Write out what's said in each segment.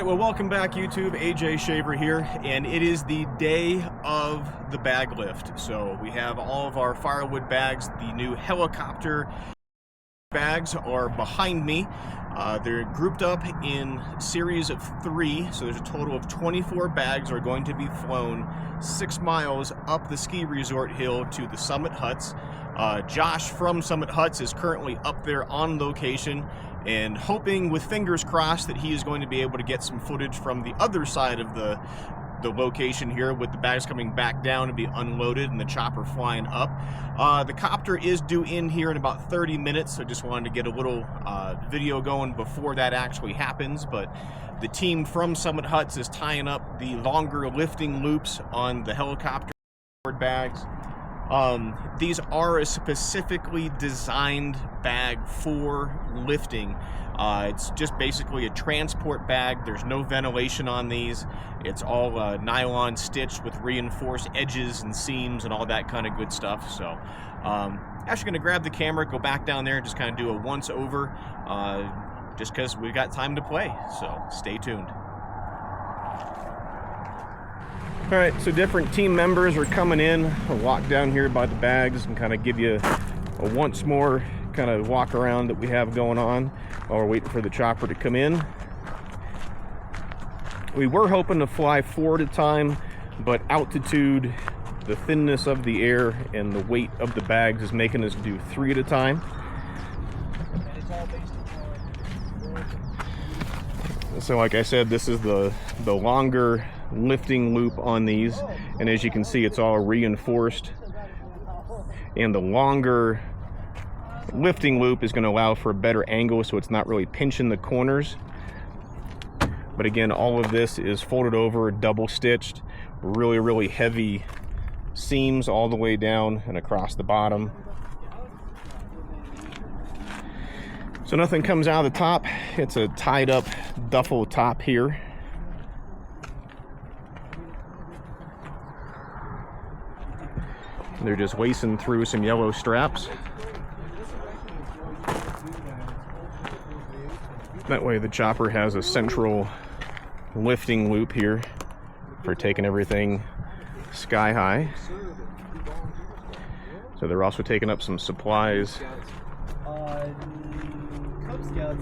Alright, well, welcome back YouTube. AJ Shaver here, and it is the day of the bag lift. So we have all of our firewood bags. The new helicopter bags are behind me. They're grouped up in series of 3, so there's a total of 24 bags are going to be flown 6 miles up the ski resort hill to the Summit Huts. Josh from Summit Huts is currently up there on location and hoping with fingers crossed that he is going to be able to get some footage from the other side of the location here with the bags coming back down to be unloaded and the chopper flying up. The copter is due in here in about 30 minutes, so just wanted to get a little video going before that actually happens. But the team from Summit Huts is tying up the longer lifting loops on the helicopter bags. These are a specifically designed bag for lifting. It's just basically a transport bag. There's no ventilation on these. It's all nylon stitched with reinforced edges and seams and all that kind of good stuff. So actually going to grab the camera, go back down there and just kind of do a once over just because we've got time to play. So stay tuned. All right, so different team members are coming in. I'll walk down here by the bags and kind of give you a once more kind of walk around that we have going on while we're waiting for the chopper to come in. We were hoping to fly 4 at a time, but altitude, the thinness of the air, and the weight of the bags is making us do 3 at a time. So like I said, this is the longer lifting loop on these, and as you can see, it's all reinforced, and the longer lifting loop is going to allow for a better angle, so it's not really pinching the corners. But again, all of this is folded over, double stitched, really heavy seams all the way down and across the bottom, so nothing comes out of the top. It's a tied up duffel top here. They're just lacing through some yellow straps. That way the chopper has a central lifting loop here for taking everything sky high. So they're also taking up some supplies. Cub Scouts.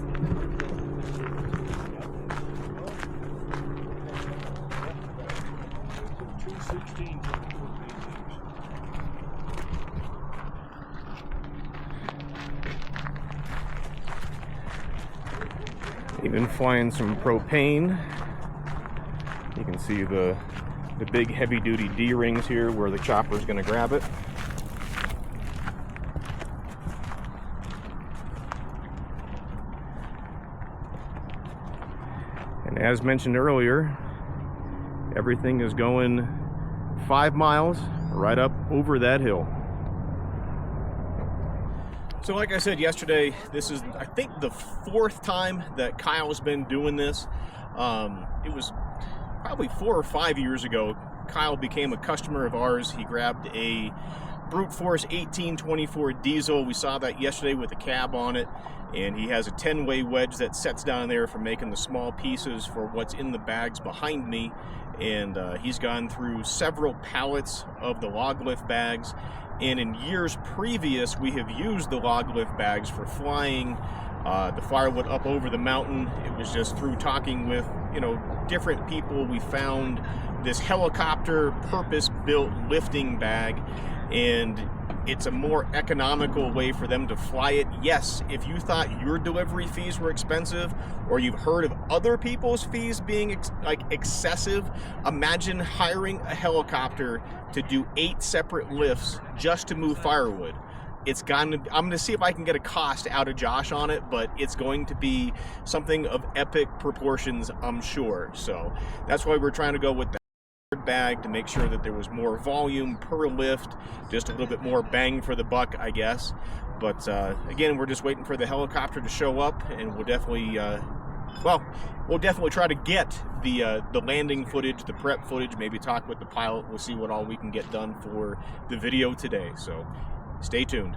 Even flying some propane. You can see the big heavy-duty D-rings here where the chopper is going to grab it. And as mentioned earlier, everything is going 5 miles right up over that hill. So like I said yesterday, this is, I think, the 4th time that Kyle's been doing this. It was probably 4 or 5 years ago, Kyle became a customer of ours. He grabbed a brute force 1824 diesel. We saw that yesterday with a cab on it, and he has a 10-way wedge that sets down there for making the small pieces for what's in the bags behind me. And he's gone through several pallets of the log lift bags. And in years previous, we have used the log lift bags for flying the firewood up over the mountain. It was just through talking with, different people, we found this helicopter purpose-built lifting bag, and it's a more economical way for them to fly it. Yes, if you thought your delivery fees were expensive, or you've heard of other people's fees being excessive, imagine hiring a helicopter to do 8 separate lifts just to move firewood. I'm going to see if I can get a cost out of Josh on it, but it's going to be something of epic proportions, I'm sure. So that's why we're trying to go with the bag, to make sure that there was more volume per lift, just a little bit more bang for the buck, I guess. But again, we're just waiting for the helicopter to show up, and we'll definitely try to get the landing footage, the prep footage, maybe talk with the pilot. We'll see what all we can get done for the video today. So stay tuned.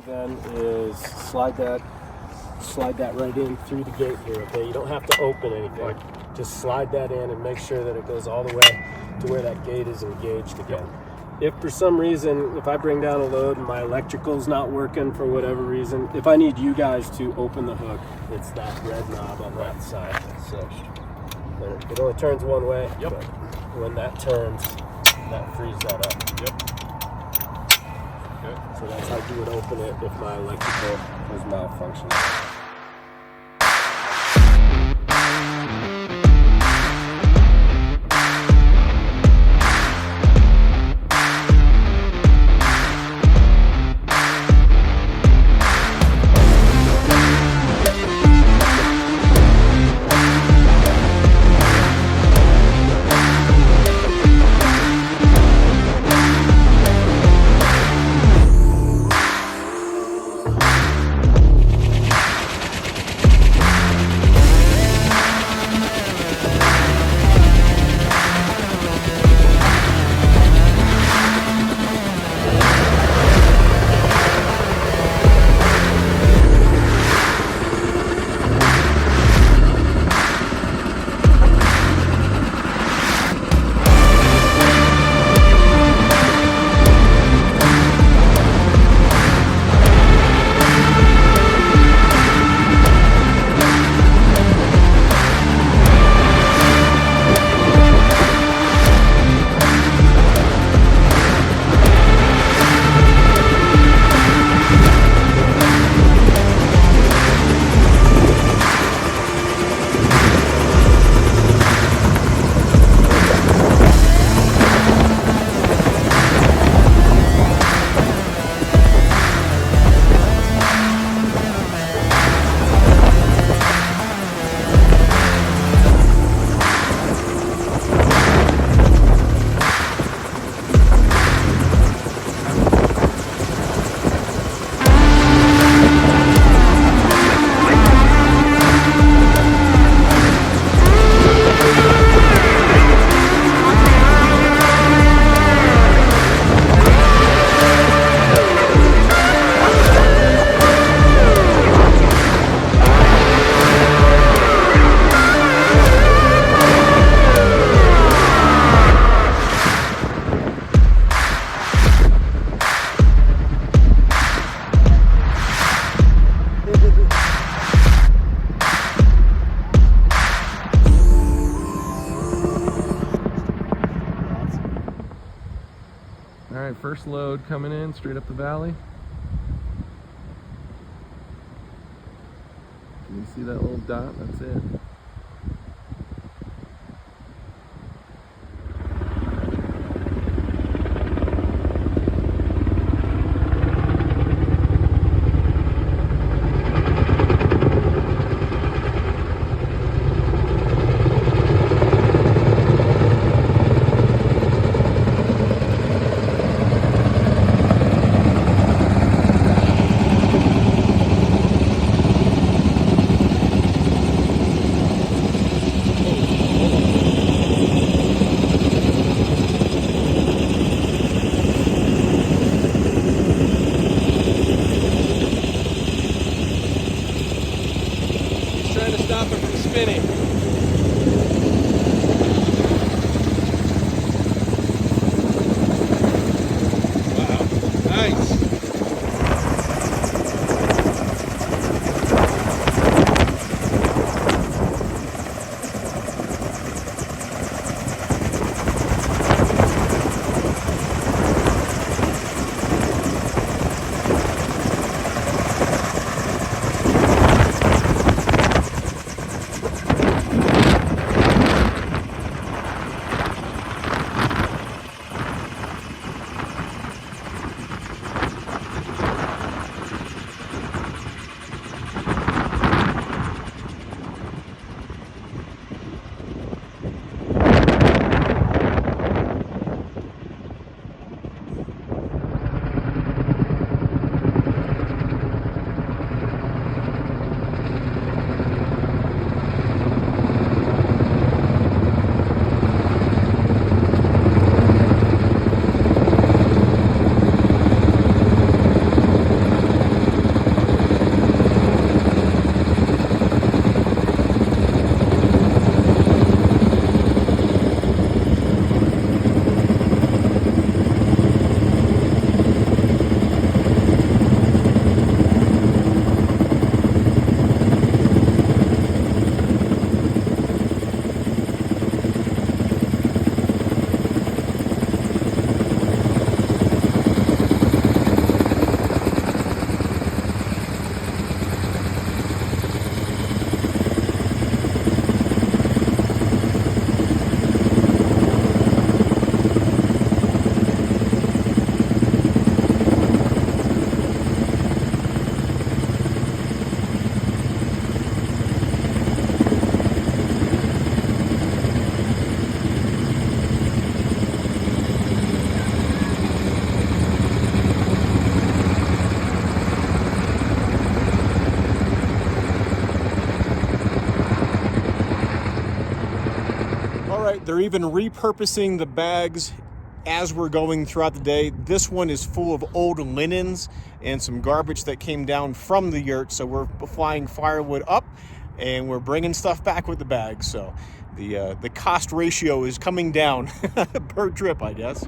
Then is slide that right in through the gate here. Okay, you don't have to open anything. Just slide that in and make sure that it goes all the way to where that gate is engaged again. If for some reason, if I bring down a load and my electrical's not working for whatever reason, if I need you guys to open the hook, it's that red knob on that side. So it only turns one way. Yep. But when that turns, that frees that up. Yep. So that's how you would open it if my electrical was malfunctioning. All right, first load coming in straight up the valley. Can you see that little dot? That's it. right, they're even repurposing the bags as we're going throughout the day. This one is full of old linens and some garbage that came down from the yurt. So we're flying firewood up and we're bringing stuff back with the bags. So the cost ratio is coming down per trip, I guess.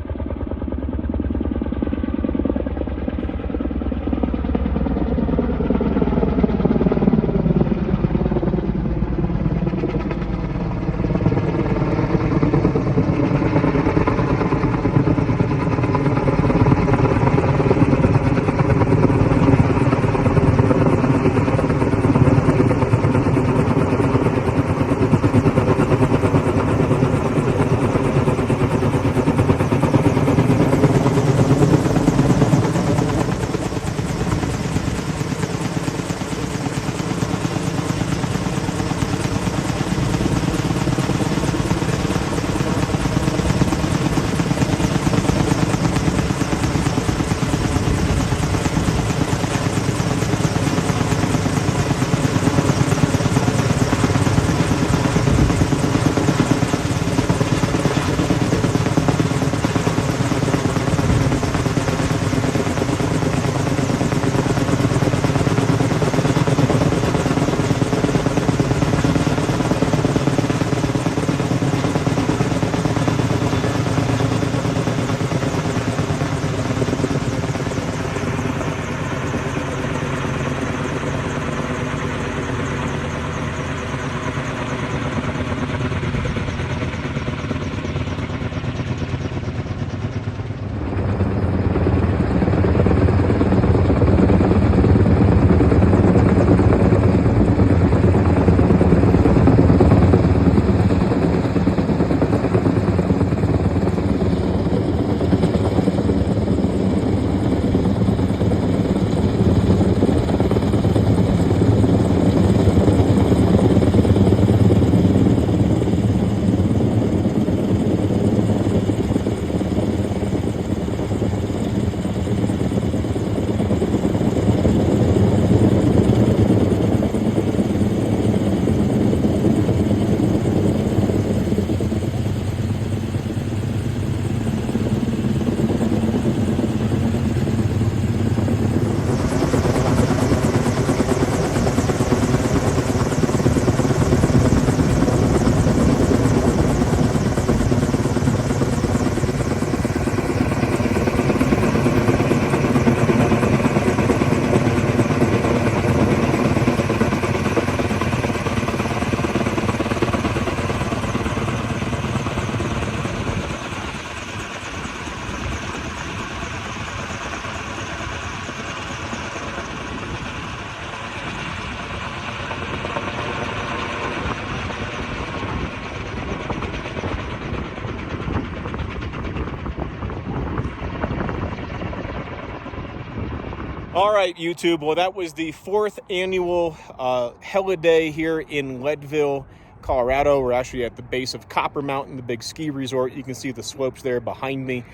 All right, YouTube. Well, that was the 4th annual holiday here in Leadville, Colorado. We're actually at the base of Copper Mountain, the big ski resort. You can see the slopes there behind me.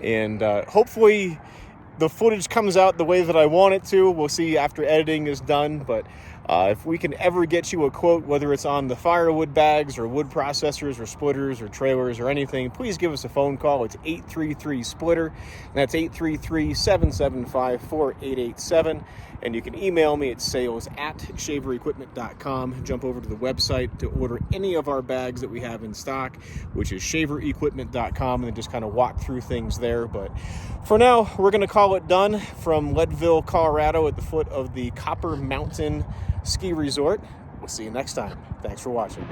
And hopefully the footage comes out the way that I want it to. We'll see after editing is done. But if we can ever get you a quote, whether it's on the firewood bags or wood processors or splitters or trailers or anything, please give us a phone call. It's 833-SPLITTER. That's 833-775-4887. And you can email me at sales@shaverequipment.com. Jump over to the website to order any of our bags that we have in stock, which is shaverequipment.com, and then just kind of walk through things there. But for now, we're going to call it done from Leadville, Colorado, at the foot of the Copper Mountain Ski Resort. We'll see you next time. Thanks for watching.